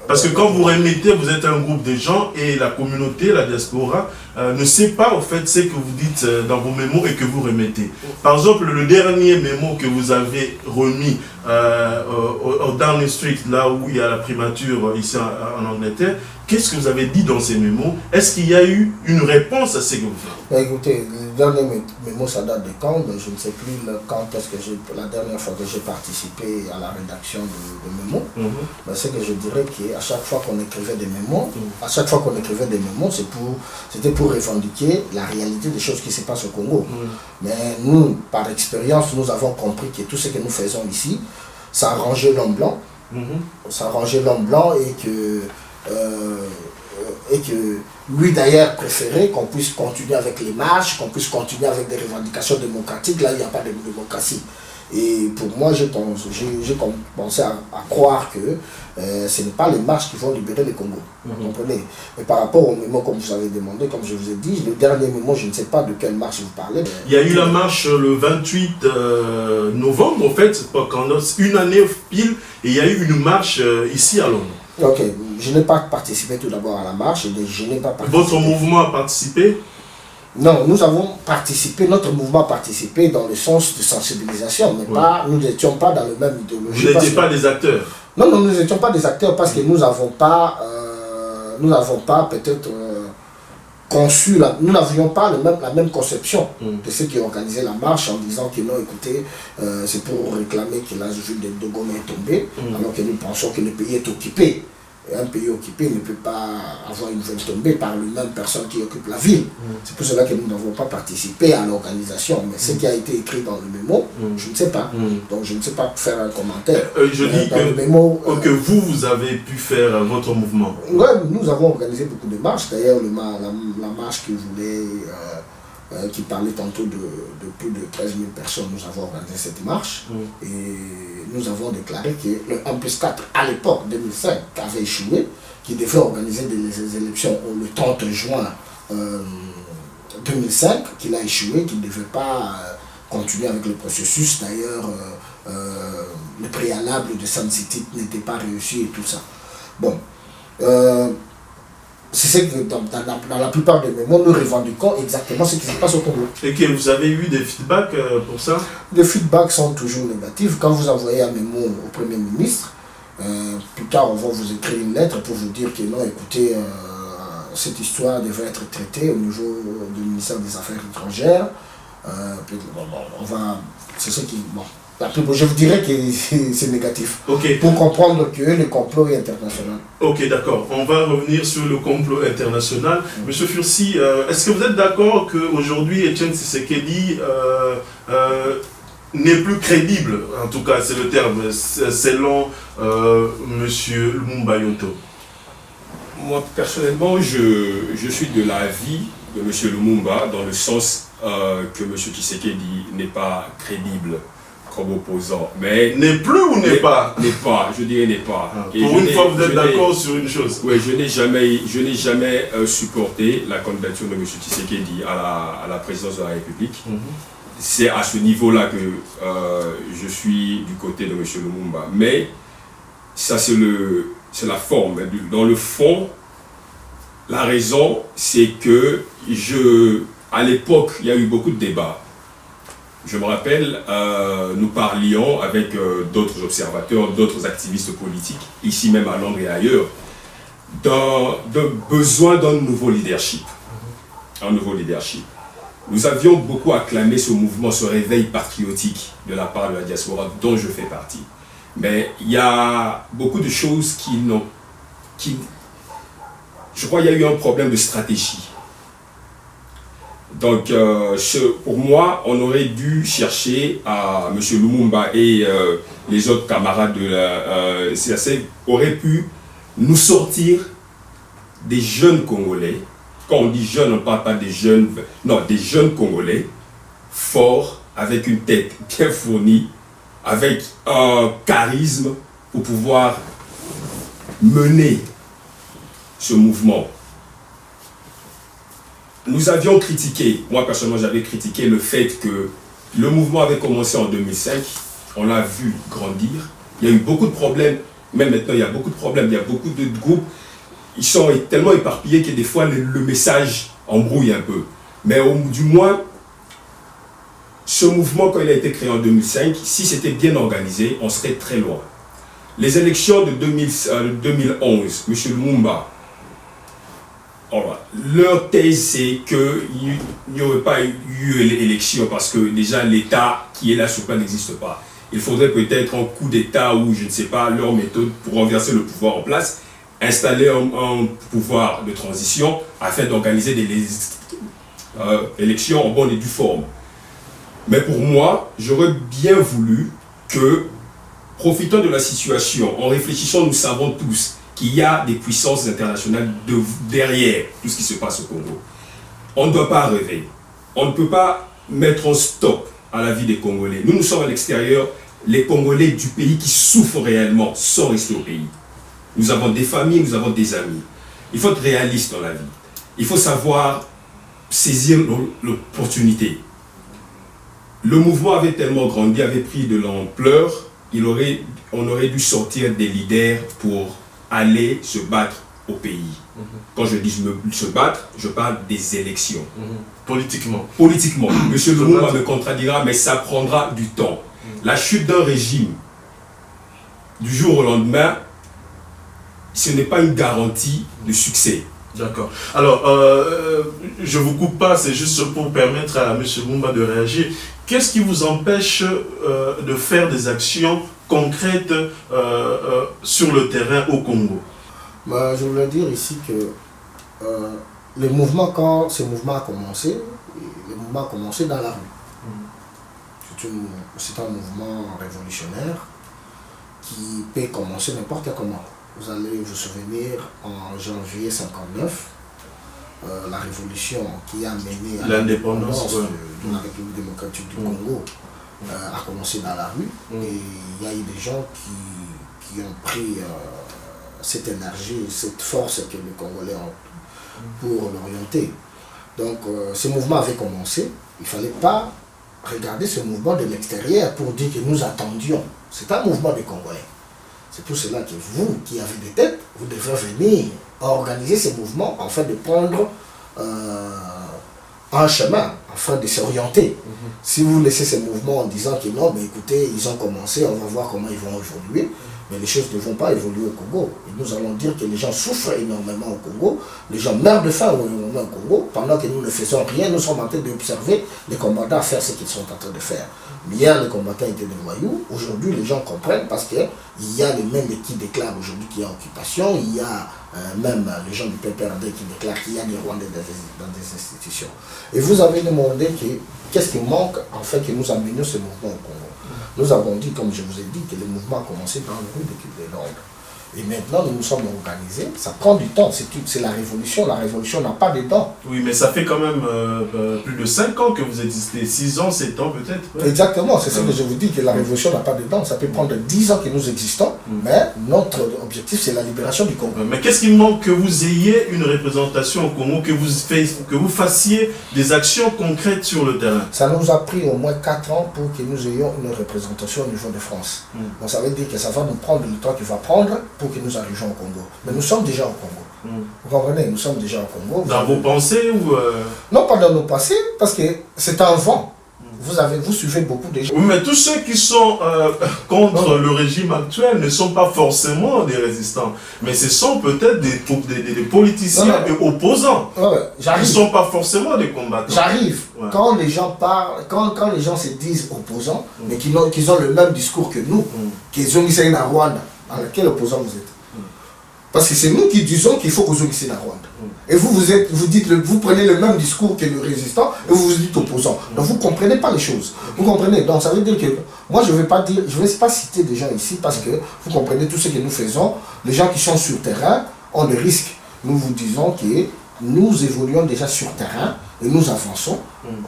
Parce que quand vous remettez, vous êtes un groupe de gens et la communauté, la diaspora, ne sait pas au fait ce que vous dites dans vos mémos et que vous remettez. Par exemple, le dernier mémo que vous avez remis au Downing Street, là où il y a la primature ici en Angleterre, qu'est-ce que vous avez dit dans ces mémos? Est-ce qu'il y a eu une réponse à ce que vous faites? Écoutez, le dernier mémo, ça date de quand? Je ne sais plus quand est-ce que la dernière fois que j'ai participé à la rédaction de mémos. C'est que je dirais qu'à chaque fois qu'on écrivait des mémos, c'était pour revendiquer la réalité des choses qui se passent au Congo. Mais nous, par expérience, nous avons compris que tout ce que nous faisons ici, ça arrangeait l'homme blanc. Ça arrangeait l'homme blanc et que lui d'ailleurs préférait qu'on puisse continuer avec les marches, qu'on puisse continuer avec des revendications démocratiques. Là, il n'y a pas de démocratie. Et pour moi, j'ai commencé à croire que ce n'est pas les marches qui vont libérer le Congo. Vous comprenez? Et par rapport au mémo, comme vous avez demandé, comme je vous ai dit, le dernier mémo, je ne sais pas de quelle marche vous parlez. Il y a eu la marche le 28 novembre, en fait, une année pile, et il y a eu une marche ici à Londres. Ok, je n'ai pas participé tout d'abord à la marche, je n'ai pas participé. Votre mouvement a participé? Non, nous avons participé, notre mouvement a participé dans le sens de sensibilisation, mais pas, nous n'étions pas dans le même idéologie. Vous n'étiez pas des acteurs? Non, nous n'étions pas des acteurs parce que nous n'avons pas peut-être conçu, nous n'avions pas la même conception de ceux qui ont organisé la marche en disant que non, écoutez, c'est pour réclamer que l'âge de Goma est tombé, alors que nous pensons que le pays est occupé. Et un pays occupé ne peut pas avoir une ville tombée par les mêmes personnes qui occupent la ville. C'est pour cela que nous n'avons pas participé à l'organisation. Mais ce qui a été écrit dans le mémo, je ne sais pas. Donc je ne sais pas faire un commentaire. Je dis que vous avez pu faire votre mouvement. Oui, nous avons organisé beaucoup de marches. D'ailleurs, la marche qui parlait tantôt de plus de 13 000 personnes, nous avons organisé cette marche. Et nous avons déclaré que le 1+4 à l'époque 2005 avait échoué, qui devait organiser des élections le 30 juin 2005, qu'il a échoué, qu'il ne devait pas continuer avec le processus. D'ailleurs, le préalable de Sun City n'était pas réussi et tout ça. Bon. C'est ce que dans la plupart des mémoires, nous revendiquons exactement ce qui se passe au Congo. Et que vous avez eu des feedbacks pour ça? Les feedbacks sont toujours négatifs. Quand vous envoyez un mémo au Premier ministre, plus tard on va vous écrire une lettre pour vous dire que non, écoutez, cette histoire devrait être traitée au niveau du ministère des Affaires étrangères. C'est ce qui... Bon. Je vous dirais que c'est négatif. Pour comprendre que le complot est international. Ok, d'accord. On va revenir sur le complot international. Monsieur Fursi, est-ce que vous êtes d'accord qu'aujourd'hui, Etienne Tshisekedi n'est plus crédible? En tout cas, c'est le terme, selon Monsieur Lumumba Yonto. Moi, personnellement, je suis de l'avis de Monsieur Lumumba, dans le sens que Monsieur Tshisekedi n'est pas crédible comme opposant, mais n'est plus ou n'est pas? N'est pas, je dirais n'est pas. Pour une fois, vous êtes d'accord sur une chose. Oui, je n'ai jamais supporté la candidature de M. Tshisekedi à la présidence de la République. C'est à ce niveau-là que je suis du côté de M. Lumumba. Mais ça, c'est la forme. Dans le fond, la raison, c'est que à l'époque, il y a eu beaucoup de débats. Je me rappelle, nous parlions avec d'autres observateurs, d'autres activistes politiques, ici même à Londres et ailleurs, d'un besoin d'un nouveau leadership. un nouveau leadership. Nous avions beaucoup acclamé ce mouvement, ce réveil patriotique de la part de la diaspora dont je fais partie. Mais il y a beaucoup de choses je crois qu'il y a eu un problème de stratégie. Donc, pour moi, on aurait dû chercher à M. Lumumba et les autres camarades de la CAC auraient pu nous sortir des jeunes Congolais. Quand on dit jeunes, on ne parle pas des jeunes, non, des jeunes Congolais forts, avec une tête bien fournie, avec un charisme pour pouvoir mener ce mouvement. Nous avions critiqué, moi personnellement j'avais critiqué le fait que le mouvement avait commencé en 2005, on l'a vu grandir, il y a eu beaucoup de problèmes, même maintenant il y a beaucoup de problèmes, il y a beaucoup de groupes, ils sont tellement éparpillés que des fois le message embrouille un peu. Mais du moins, ce mouvement quand il a été créé en 2005, si c'était bien organisé, on serait très loin. Les élections de 2011, M. Lumumba, leur thèse c'est qu'il n'y aurait pas eu l'élection parce que déjà l'État qui est là sur place n'existe pas. Il faudrait peut-être un coup d'État ou je ne sais pas leur méthode pour renverser le pouvoir en place, installer un pouvoir de transition afin d'organiser des élections en bonne et due forme. Mais pour moi, j'aurais bien voulu que, profitant de la situation, en réfléchissant, nous savons tous qu'il y a des puissances internationales derrière tout ce qui se passe au Congo. On ne doit pas rêver. On ne peut pas mettre un stop à la vie des Congolais. Nous sommes à l'extérieur. Les Congolais du pays qui souffrent réellement sont restés au pays. Nous avons des familles, nous avons des amis. Il faut être réaliste dans la vie. Il faut savoir saisir l'opportunité. Le mouvement avait tellement grandi, avait pris de l'ampleur, on aurait dû sortir des leaders pour aller se battre au pays. Quand je dis se battre, je parle des élections. Politiquement. Politiquement. Monsieur Lumumba me contradira, mais ça prendra du temps. La chute d'un régime, du jour au lendemain, ce n'est pas une garantie de succès. D'accord. Alors, je ne vous coupe pas, c'est juste pour permettre à M. Lumumba de réagir. Qu'est-ce qui vous empêche de faire des actions concrètes sur le terrain au Congo? Je voulais dire ici que le mouvement, quand ce mouvement a commencé, le mouvement a commencé dans la rue. C'est un mouvement révolutionnaire qui peut commencer n'importe comment. Vous allez vous souvenir, en janvier 1959, la révolution qui a mené à l'indépendance de la République démocratique du Congo a commencé dans la rue. Et il y a eu des gens qui ont pris cette énergie, cette force que les Congolais ont pour l'orienter. Donc ce mouvement avait commencé. Il ne fallait pas regarder ce mouvement de l'extérieur pour dire que nous attendions. C'est un mouvement des Congolais. C'est pour cela que vous, qui avez des têtes, vous devez venir organiser ces mouvements afin de prendre un chemin, afin de s'orienter. Si vous laissez ces mouvements en disant que non, mais écoutez, ils ont commencé, on va voir comment ils vont évoluer, mais les choses ne vont pas évoluer au Congo. Et nous allons dire que les gens souffrent énormément au Congo, les gens meurent de faim énormément au Congo, pendant que nous ne faisons rien, nous sommes en train d'observer les combattants faire ce qu'ils sont en train de faire. Hier, les combattants étaient des voyous. Aujourd'hui, les gens comprennent parce qu'il y a les mêmes qui déclarent aujourd'hui qu'il y a occupation. Il y a même les gens du PPRD qui déclarent qu'il y a des Rwandais dans des institutions. Et vous avez demandé qu'est-ce qui manque en fait que nous amenions ce mouvement au Congo. Nous avons dit, comme je vous ai dit, que le mouvement a commencé dans le rue de l'ordre. Et maintenant, nous nous sommes organisés. Ça prend du temps. C'est la révolution. La révolution n'a pas de dents. Oui, mais ça fait quand même plus de 5 ans que vous existez. 6 ans, 7 ans peut-être. Ouais. Exactement. C'est ce que je vous dis, que la révolution n'a pas de dents. Ça peut prendre 10 ans que nous existons. Mais notre objectif, c'est la libération du Congo. Mais qu'est-ce qui manque que vous ayez une représentation au Congo, que vous fassiez des actions concrètes sur le terrain? Ça nous a pris au moins 4 ans pour que nous ayons une représentation au niveau de France. Donc ça veut dire que ça va nous prendre le temps qu'il va prendre pour que nous arrivions au Congo. Mais nous sommes déjà au Congo. Vous comprenez? Nous sommes déjà au Congo. Dans vos pensées ou Non, pas dans nos pensées, parce que c'est un vent. vous suivez beaucoup de gens. Oui, mais tous ceux qui sont contre le régime actuel ne sont pas forcément des résistants, mais ce sont peut-être des politiciens et opposants. Ils ne sont pas forcément des combattants. J'arrive. Ouais. Quand les gens parlent, quand les gens se disent opposants, mais qu'ils ont le même discours que nous, qu'ils ont mis ça en Rwanda, dans quel opposant vous êtes? Parce que c'est nous qui disons qu'il faut que vous ici en Rwanda. Et vous prenez le même discours que le résistant et vous vous dites opposant. Donc vous ne comprenez pas les choses. Vous comprenez? Donc ça veut dire que moi je ne vais pas citer des gens ici parce que vous comprenez tout ce que nous faisons. Les gens qui sont sur terrain ont des risques. Nous vous disons que nous évoluons déjà sur terrain et nous avançons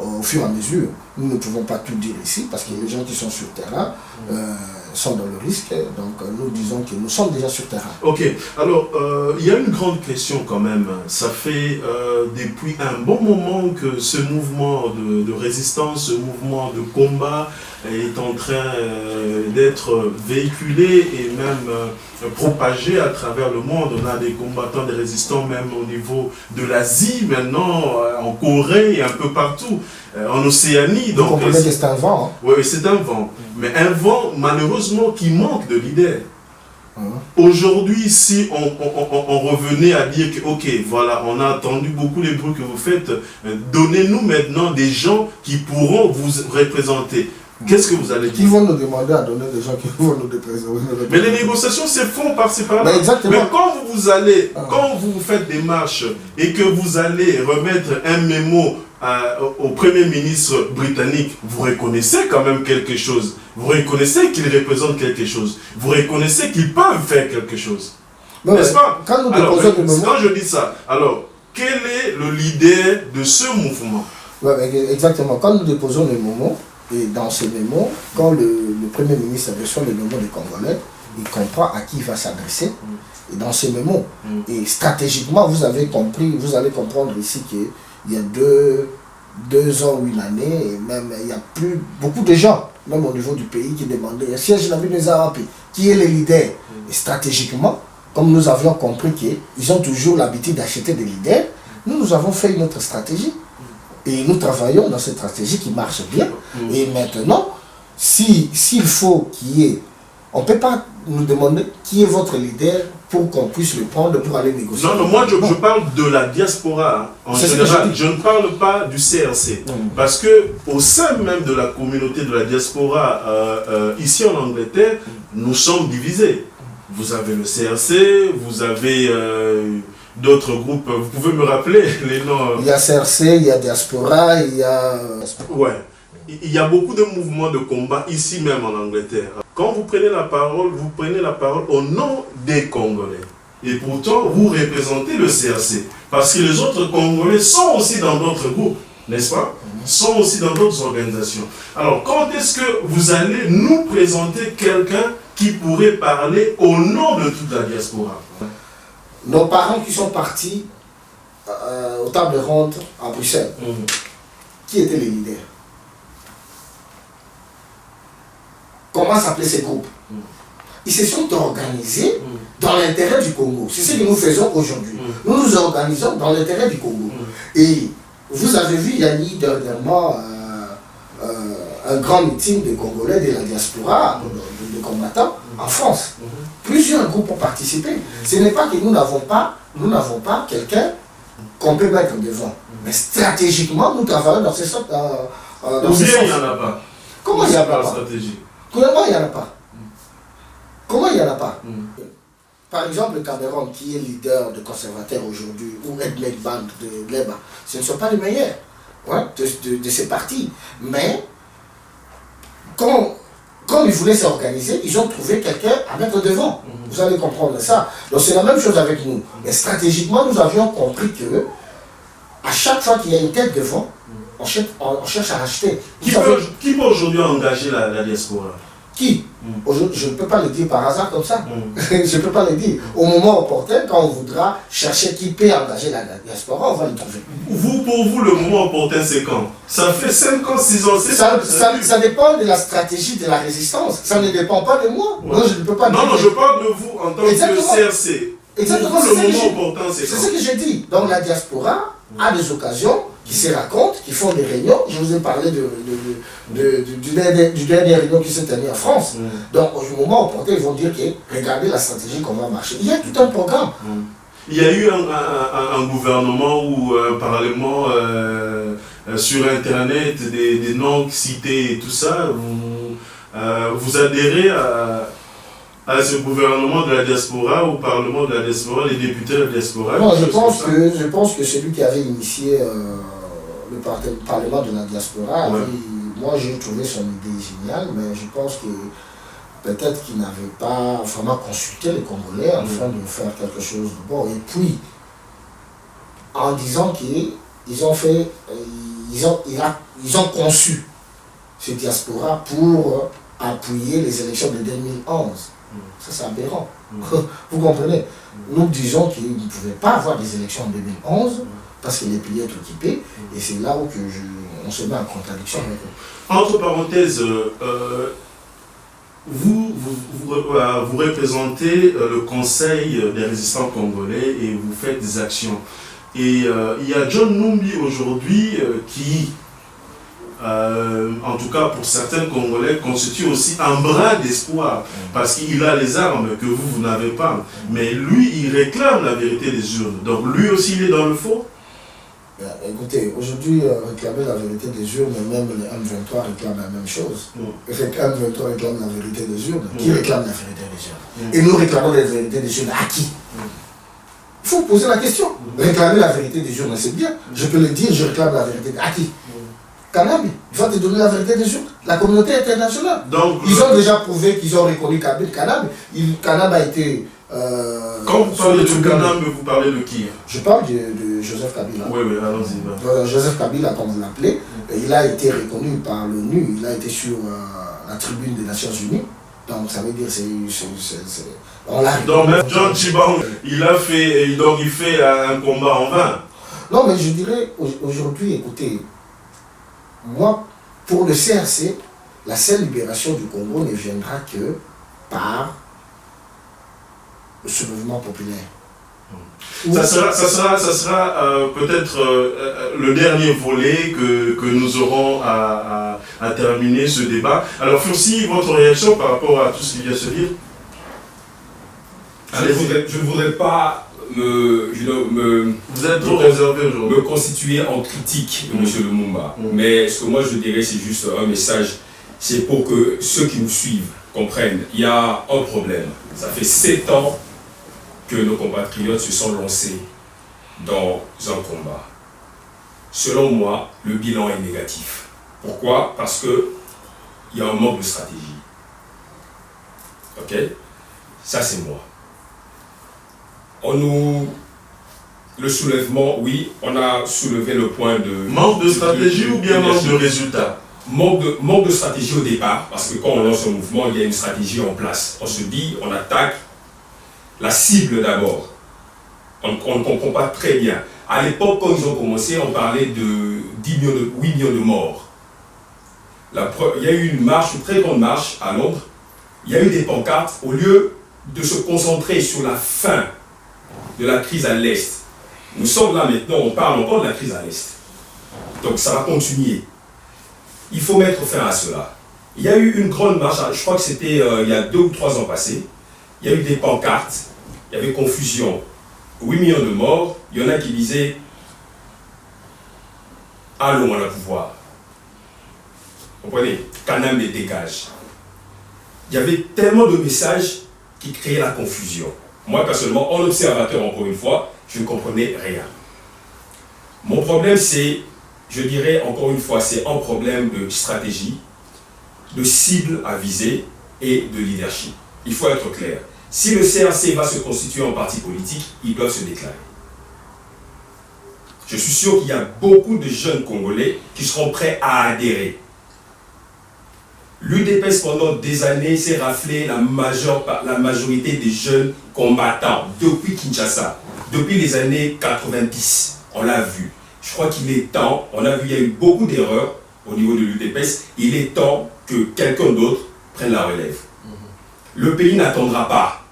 au fur et à mesure. Nous ne pouvons pas tout dire ici parce que les gens qui sont sur terrain sont dans le risque. Donc nous disons que nous sommes déjà sur terrain. Ok, alors il y a une grande question quand même. Ça fait depuis un bon moment que ce mouvement de résistance, ce mouvement de combat est en train d'être véhiculé et même propagé à travers le monde. On a des combattants, des résistants même au niveau de l'Asie maintenant, en Corée et un peu partout, en Océanie. Donc, vous comprenez que c'est un vent. Hein? Oui, c'est un vent. Mais un vent malheureusement qui manque de leaders. Aujourd'hui, si on revenait à dire que, ok, voilà, on a entendu beaucoup les bruits que vous faites, donnez-nous maintenant des gens qui pourront vous représenter. Qu'est-ce que vous allez dire? Qui vont nous demander à donner des gens qui vont nous représenter? Mais les négociations se font par-ci par-là. Mais quand vous allez, quand vous faites des marches et que vous allez remettre un mémo au Premier ministre britannique, vous reconnaissez quand même quelque chose. Vous reconnaissez qu'ils représentent quelque chose. Vous reconnaissez qu'ils peuvent faire quelque chose. N'est-ce pas? Quand nous déposons des mémos... Quand je dis ça, alors, quel est le leader de ce mouvement? Exactement. Quand nous déposons les mémos, et dans ces mémos, quand le Premier ministre reçoit les mémos des Congolais, il comprend à qui il va s'adresser. Et dans ces mémos, et stratégiquement, vous allez comprendre ici qu'il y a deux ans ou une année, et même il y a plus beaucoup de gens, même au niveau du pays, qui demandaient siège de la Zarapi, qui est le leader. Et stratégiquement, comme nous avions compris qu'ils ont toujours l'habitude d'acheter des leaders, nous avons fait une autre stratégie. Et nous travaillons dans cette stratégie qui marche bien. Et maintenant, s'il faut qu'il y ait... On ne peut pas nous demander qui est votre leader pour qu'on puisse le prendre pour aller négocier. Non, moi je parle de la diaspora en général. Je ne parle pas du CRC. Parce que au sein même de la communauté de la diaspora, ici en Angleterre, nous sommes divisés. Vous avez le CRC, vous avez... d'autres groupes, vous pouvez me rappeler les noms? Il y a CRC, il y a Diaspora, il y a... Ouais, il y a beaucoup de mouvements de combat ici même en Angleterre. Quand vous prenez la parole au nom des Congolais. Et pourtant, vous représentez le CRC. Parce que les autres Congolais sont aussi dans d'autres groupes, n'est-ce pas? Sont aussi dans d'autres organisations. Alors, quand est-ce que vous allez nous présenter quelqu'un qui pourrait parler au nom de toute la diaspora? Nos parents qui sont partis aux tables rondes à Bruxelles, qui étaient les leaders? Comment s'appelaient ces groupes? Ils se sont organisés dans l'intérêt du Congo. C'est ce que nous faisons aujourd'hui. Nous nous organisons dans l'intérêt du Congo. Et vous avez vu, il y a eu dernièrement un grand meeting des Congolais de la diaspora, de combattants, en France. Plusieurs groupes ont participé. Ce n'est pas que nous n'avons pas quelqu'un qu'on peut mettre devant. Mais stratégiquement, nous travaillons dans ces sortes. Ou bien il n'y en a pas. Comment il n'y en a pas? Stratégie. Comment il n'y en a pas? Comment il n'y en a pas? Par exemple, le Cameroun, qui est leader de conservateurs aujourd'hui, ou Edmund Band de Leba, ce ne sont pas les meilleurs de ces partis. Mais, quand ils voulaient s'organiser, ils ont trouvé quelqu'un à mettre devant. Vous allez comprendre ça. Donc c'est la même chose avec nous. Et stratégiquement, nous avions compris que à chaque fois qu'il y a une tête devant, on cherche à racheter. Qui peut aujourd'hui engager la diaspora? Qui? Je ne peux pas le dire par hasard comme ça. Je ne peux pas le dire. Au moment opportun, quand on voudra chercher qui peut engager la diaspora, on va le trouver. Pour vous, le moment opportun, c'est quand? Ça fait 5 ans, 6 ans, ça dépend de la stratégie de la résistance. Ça ne dépend pas de moi. Moi, je ne peux pas dire. Non, je parle de vous en tant que CRC. Exactement, pour vous, le moment opportun, c'est quand? C'est ce que j'ai dit. Donc la diaspora a des occasions qui se racontent, qui font des réunions. Je vous ai parlé du dernier réunion qui s'est tenu en France. Donc, au moment opportun, ils vont dire que regardez la stratégie qu'on va marcher. Il y a tout un programme. Il y a eu un gouvernement où, parallèlement, sur Internet, des noms cités et tout ça, vous adhérez à ce gouvernement de la diaspora, au Parlement de la diaspora, les députés de la diaspora? Non, je pense que celui qui avait initié le Parlement de la diaspora, moi j'ai trouvé son idée géniale, mais je pense que peut-être qu'il n'avait pas vraiment consulté les Congolais afin de faire quelque chose de bon. Et puis, en disant qu'ils ont fait, ils ont conçu ce diaspora pour appuyer les élections de 2011. Ça, c'est aberrant. Vous comprenez? Nous disons qu'il ne pouvait pas avoir des élections en 2011 parce que les pays étaient occupés, et c'est là où on se met en contradiction avec eux. Entre parenthèses, vous représentez le Conseil des résistants congolais et vous faites des actions. Et il y a John Numbi aujourd'hui qui, en tout cas pour certains Congolais, constitue aussi un bras d'espoir, parce qu'il a les armes que vous n'avez pas. Mais lui, il réclame la vérité des urnes. Donc lui aussi, il est dans le faux. Écoutez, aujourd'hui, réclamer la vérité des urnes, même les M23 réclament la même chose. Les M23 réclament la vérité des urnes. Qui réclame la vérité des urnes? Et nous réclamons la vérité des urnes à qui? Il faut poser la question. Réclamer la vérité des urnes, c'est bien. Je peux le dire, je réclame la vérité. À qui? Kanambe, il va te donner la vérité des urnes. La communauté internationale. Donc, ils ont déjà prouvé qu'ils ont reconnu Kanambe. Kanambe a été... quand vous parlez de Kanambe, vous parlez de qui? Je parle de Joseph Kabila. Oui, allons-y. Joseph Kabila, comme vous l'appelez, il a été reconnu par l'ONU, il a été sur la tribune des Nations Unies. Donc ça veut dire donc même John Tshibang, il fait un combat en vain. Non, mais je dirais aujourd'hui, écoutez, moi, pour le CRC, la seule libération du Congo ne viendra que par le soulèvement populaire. Ça sera peut-être le dernier volet que nous aurons à terminer ce débat. Alors Fursi, votre réaction par rapport à tout ce qui vient de se dire? Je ne voudrais pas vous êtes trop réservé aujourd'hui. Me constituer en critique de M. Lumumba. Mais ce que moi je dirais, c'est juste un message. C'est pour que ceux qui nous suivent comprennent. Il y a un problème. Ça fait 7 ans que nos compatriotes se sont lancés dans un combat. Selon moi, le bilan est négatif. Pourquoi? Parce qu'il y a un manque de stratégie. Ok? Ça, c'est moi. Le soulèvement, oui, on a soulevé le point de... Manque de stratégie ou bien manque de résultat? Manque de stratégie au départ, parce que quand on lance un mouvement, il y a une stratégie en place. On se dit, on attaque la cible d'abord. On ne comprend pas très bien. À l'époque, quand ils ont commencé, on parlait de 8 millions de morts. Il y a eu une marche, une très grande marche à Londres. Il y a eu des pancartes. Au lieu de se concentrer sur la fin de la crise à l'Est, nous sommes là maintenant, on parle encore de la crise à l'Est. Donc ça va continuer. Il faut mettre fin à cela. Il y a eu une grande marche, je crois que c'était il y a 2 ou 3 ans passés. Il y a eu des pancartes, il y avait confusion. 8 millions de morts, il y en a qui disaient « Allons à la pouvoir ». Vous comprenez? Kanambe dégage. Il y avait tellement de messages qui créaient la confusion. Moi, personnellement, en observateur, encore une fois, je ne comprenais rien. Mon problème, c'est, je dirais encore une fois, c'est un problème de stratégie, de cible à viser et de leadership. Il faut être clair. Si le CRC va se constituer en parti politique, ils doivent se déclarer. Je suis sûr qu'il y a beaucoup de jeunes Congolais qui seront prêts à adhérer. L'UDPS, pendant des années, s'est raflé la majorité des jeunes combattants depuis Kinshasa, depuis les années 90. On l'a vu. Je crois qu'il est temps, on a vu qu'il y a eu beaucoup d'erreurs au niveau de l'UDPS. Il est temps que quelqu'un d'autre prenne la relève. Le pays n'attendra pas.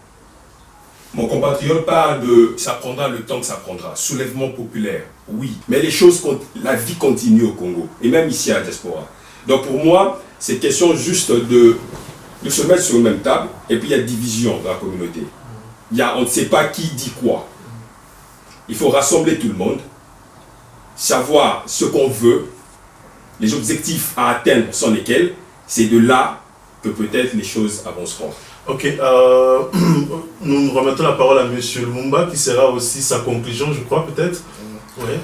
Mon compatriote parle de ça prendra le temps que ça prendra. Soulèvement populaire, oui. Mais les choses, la vie continue au Congo. Et même ici à la diaspora. Donc pour moi, c'est question juste de se mettre sur une même table. Et puis il y a division dans la communauté. On ne sait pas qui dit quoi. Il faut rassembler tout le monde. Savoir ce qu'on veut. Les objectifs à atteindre sont lesquels. C'est de là que peut-être les choses avanceront. Ok, nous remettons la parole à M. Lumumba qui sera aussi sa conclusion, je crois, peut-être. Oui.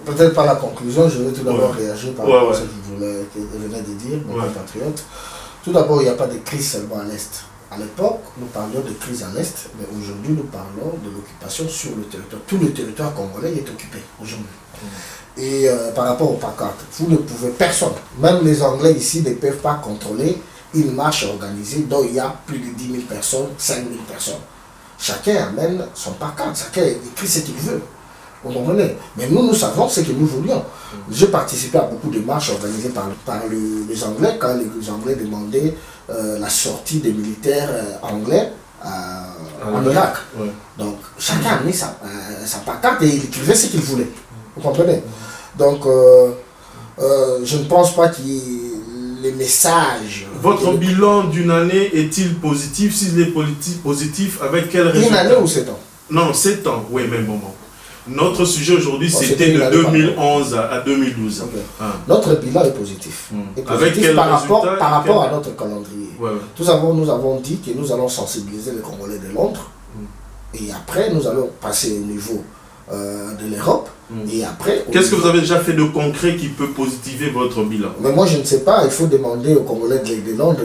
Peut-être pas la conclusion, je vais tout d'abord réagir par rapport à ce qu'il venait de dire, mon compatriote. Tout d'abord, il n'y a pas de crise seulement à l'Est. À l'époque, nous parlions de crise à l'Est, mais aujourd'hui, nous parlons de l'occupation sur le territoire. Tout le territoire congolais est occupé aujourd'hui. Et par rapport au PACAT, vous ne pouvez, personne, même les Anglais ici ne peuvent pas contrôler une marche organisée dont il y a plus de 10 000 personnes, 5 000 personnes. Chacun amène son PACAT, chacun écrit ce qu'il veut. Vous comprenez? Mais nous savons ce que nous voulions. J'ai participé à beaucoup de marches organisées par les Anglais, quand les Anglais demandaient la sortie des militaires anglais en Irak. Ouais. Donc chacun amenait sa pancarte et il écrivait ce qu'il voulait. Vous comprenez? Donc je ne pense pas qu'il y ait les messages. Votre bilan d'une année est-il positif? S'il est positif, avec quel résultat? Une année ou 7 ans? Non, 7 ans, oui, même moment. Notre sujet aujourd'hui, c'était de 2011 à 2012. Okay. Notre bilan est positif. Et positif avec quel par rapport à notre calendrier. Ouais. Nous avons dit que nous allons sensibiliser les Congolais de Londres. Et après, nous allons passer au niveau de l'Europe. Et après... Qu'est-ce que vous avez déjà fait de concret qui peut positiver votre bilan? Mais moi, je ne sais pas. Il faut demander aux Congolais de Londres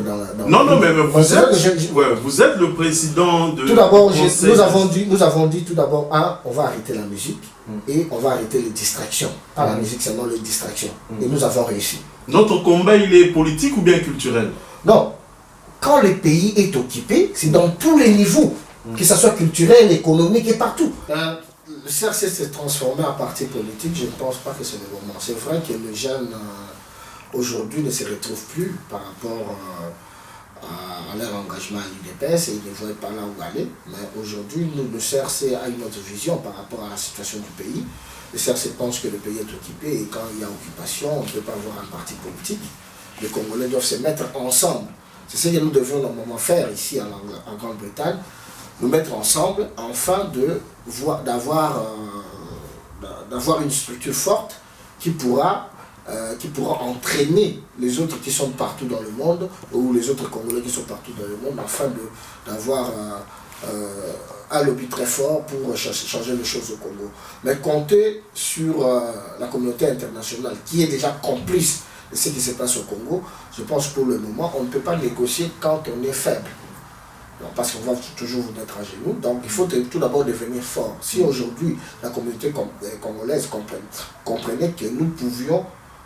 Non, mais vous êtes le président de... Tout d'abord, nous avons dit tout d'abord, on va arrêter la musique et on va arrêter les distractions. Pas la musique, seulement les distractions. Et nous avons réussi. Notre combat, il est politique ou bien culturel? Non. Quand le pays est occupé, c'est dans tous les niveaux. Que ce soit culturel, économique et partout. Le CRC s'est transformé en parti politique, je ne pense pas que c'est le moment. C'est vrai que les jeunes aujourd'hui ne se retrouvent plus par rapport à leur engagement à l'UDPS et ils ne voient pas là où aller. Mais aujourd'hui, le CRC a une autre vision par rapport à la situation du pays. Le CRC pense que le pays est occupé et quand il y a occupation, on ne peut pas avoir un parti politique. Les Congolais doivent se mettre ensemble. C'est ce que nous devions normalement faire ici en Grande-Bretagne. Nous mettre ensemble afin d'avoir une structure forte qui pourra entraîner les autres qui sont partout dans le monde ou les autres Congolais qui sont partout dans le monde afin d'avoir un lobby très fort pour changer les choses au Congo. Mais compter sur la communauté internationale qui est déjà complice de ce qui se passe au Congo, je pense que pour le moment on ne peut pas négocier quand on est faible. Parce qu'on va toujours vous mettre à genoux. Donc il faut tout d'abord devenir fort. Si aujourd'hui la communauté congolaise comprenait que nous pouvions,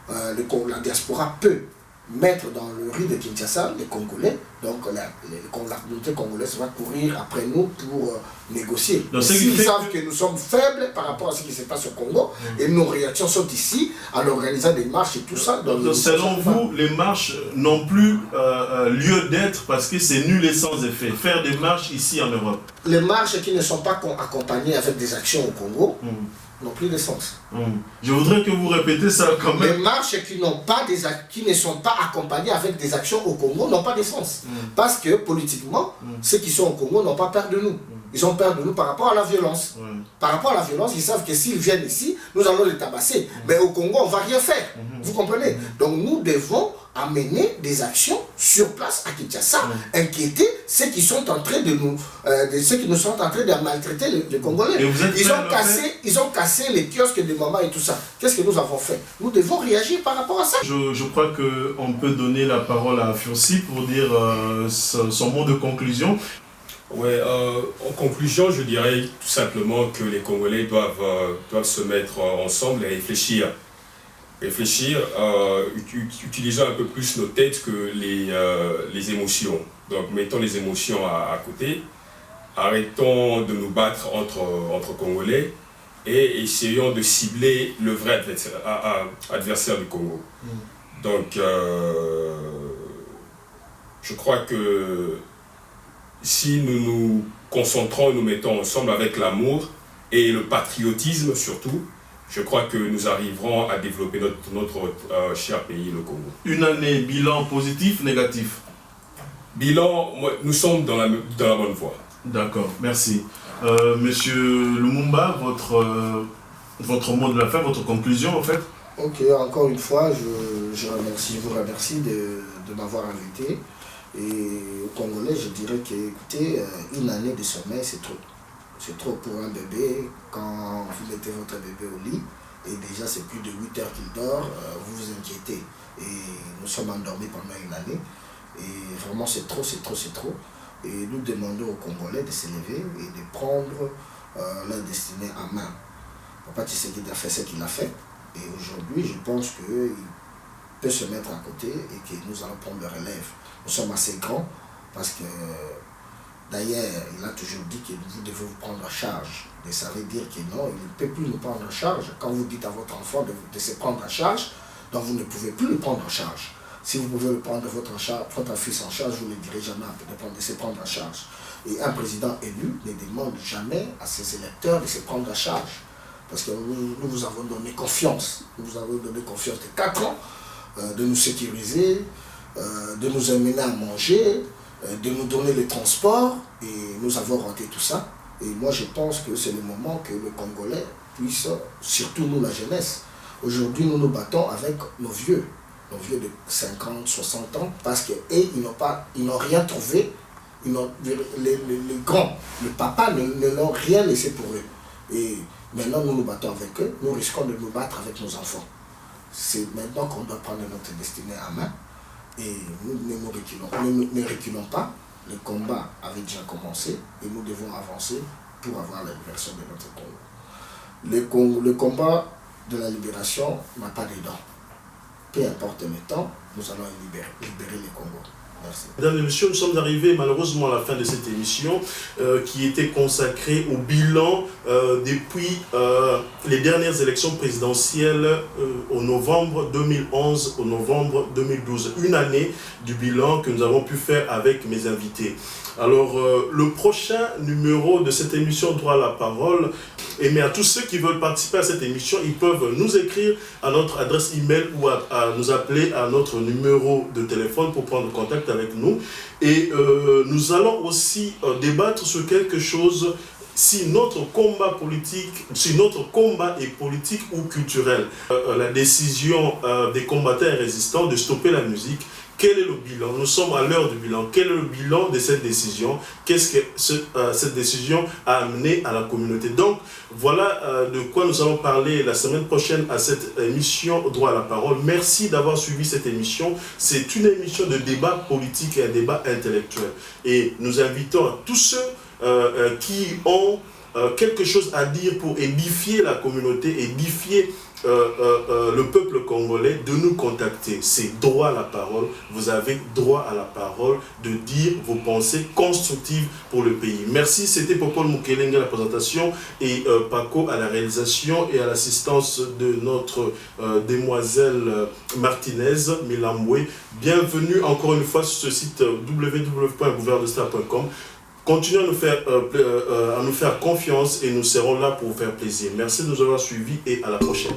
la diaspora peut mettre dans le riz de Kinshasa les Congolais, donc la communauté congolaise va courir après nous pour négocier. S'ils savent que nous sommes faibles par rapport à ce qui se passe au Congo, et nos réactions sont ici, en organisant des marches et tout ça. Donc selon vous, les marches n'ont plus lieu d'être parce que c'est nul et sans effet. Faire des marches ici en Europe. Les marches qui ne sont pas accompagnées avec des actions au Congo, n'ont plus de sens. Je voudrais que vous répétez ça quand même. Les marches qui ne sont pas accompagnées avec des actions au Congo n'ont pas de sens. Parce que politiquement, ceux qui sont au Congo n'ont pas peur de nous. Ils ont peur de nous par rapport à la violence. Par rapport à la violence, ils savent que s'ils viennent ici, nous allons les tabasser. Mais au Congo, on ne va rien faire. Vous comprenez? Donc nous devons amener des actions sur place à Kinshasa, inquiéter ceux qui sont en train de maltraiter les Congolais. Ils ont cassé les kiosques de maman et tout ça. Qu'est-ce que nous avons fait? Nous devons réagir par rapport à ça. Je crois qu'on peut donner la parole à Fursi pour dire son mot de conclusion. Ouais, en conclusion, je dirais tout simplement que les Congolais doivent se mettre ensemble et réfléchir, utilisant un peu plus nos têtes que les émotions. Donc mettons les émotions à côté, arrêtons de nous battre entre Congolais et essayons de cibler le vrai adversaire du Congo. Donc je crois que si nous nous concentrons, nous mettons ensemble avec l'amour et le patriotisme surtout, je crois que nous arriverons à développer notre cher pays, le Congo. Une année, bilan positif, négatif? Bilan, nous sommes dans la bonne voie. D'accord, merci. Monsieur Lumumba, votre mot de la fin, votre conclusion en fait? Ok, encore une fois, je vous remercie de m'avoir invité. Et aux Congolais, je dirais que, écoutez, une année de sommeil, c'est trop. C'est trop pour un bébé. Quand vous mettez votre bébé au lit, et déjà c'est plus de 8 heures qu'il dort, vous vous inquiétez. Et nous sommes endormis pendant une année. Et vraiment, c'est trop, c'est trop, c'est trop. Et nous demandons aux Congolais de s'élever et de prendre leur destinée en main. Papa Tshisekedi a fait ce qu'il a fait. Et aujourd'hui, je pense qu'il peut se mettre à côté et que nous allons prendre le relève. Nous sommes assez grands parce que, d'ailleurs, il a toujours dit que vous devez vous prendre en charge. Et ça veut dire que non, il ne peut plus nous prendre en charge. Quand vous dites à votre enfant de se prendre en charge, donc vous ne pouvez plus le prendre en charge. Si vous pouvez le prendre votre fils en charge, vous ne le direz jamais de se prendre en charge. Et un président élu ne demande jamais à ses électeurs de se prendre en charge. Parce que nous vous avons donné confiance. Nous vous avons donné confiance de 4 ans, de nous sécuriser, de nous amener à manger, de nous donner le transport. Et nous avons raté tout ça. Et moi, je pense que c'est le moment que le Congolais puisse, surtout nous, la jeunesse. Aujourd'hui, nous nous battons avec nos vieux de 50, 60 ans, parce qu'eux, ils n'ont rien trouvé. Les grands, le papa ne l'ont rien laissé pour eux. Et maintenant, nous nous battons avec eux, nous risquons de nous battre avec nos enfants. C'est maintenant qu'on doit prendre notre destinée en main et nous ne reculons pas. Le combat avait déjà commencé et nous devons avancer pour avoir la libération de notre Congo. Le combat de la libération n'a pas de dents. Peu importe le temps, nous allons libérer le Congo. Merci. Mesdames et messieurs, nous sommes arrivés malheureusement à la fin de cette émission qui était consacrée au bilan depuis les dernières élections présidentielles au novembre 2011 au novembre 2012. Une année du bilan que nous avons pu faire avec mes invités. Alors, le prochain numéro de cette émission Droit à la parole, mais à tous ceux qui veulent participer à cette émission, ils peuvent nous écrire à notre adresse email ou à nous appeler à notre numéro de téléphone pour prendre contact avec nous. Et nous allons aussi débattre sur quelque chose, si notre combat est politique ou culturel. La décision des combattants et résistants de stopper la musique. Quel est le bilan? Nous sommes à l'heure du bilan. Quel est le bilan de cette décision? Qu'est-ce que cette décision a amené à la communauté? Donc, voilà de quoi nous allons parler la semaine prochaine à cette émission Droit à la parole. Merci d'avoir suivi cette émission. C'est une émission de débat politique et un débat intellectuel. Et nous invitons à tous ceux qui ont quelque chose à dire pour édifier la communauté, édifier le peuple congolais, de nous contacter. C'est droit à la parole. Vous avez droit à la parole de dire vos pensées constructives pour le pays. Merci, c'était Popol Mukelenge à la présentation et Paco à la réalisation et à l'assistance de notre demoiselle Martinez Milamboué. Bienvenue encore une fois sur ce site www.gouvernedestar.com. Continuez à nous faire confiance et nous serons là pour vous faire plaisir. Merci de nous avoir suivis et à la prochaine.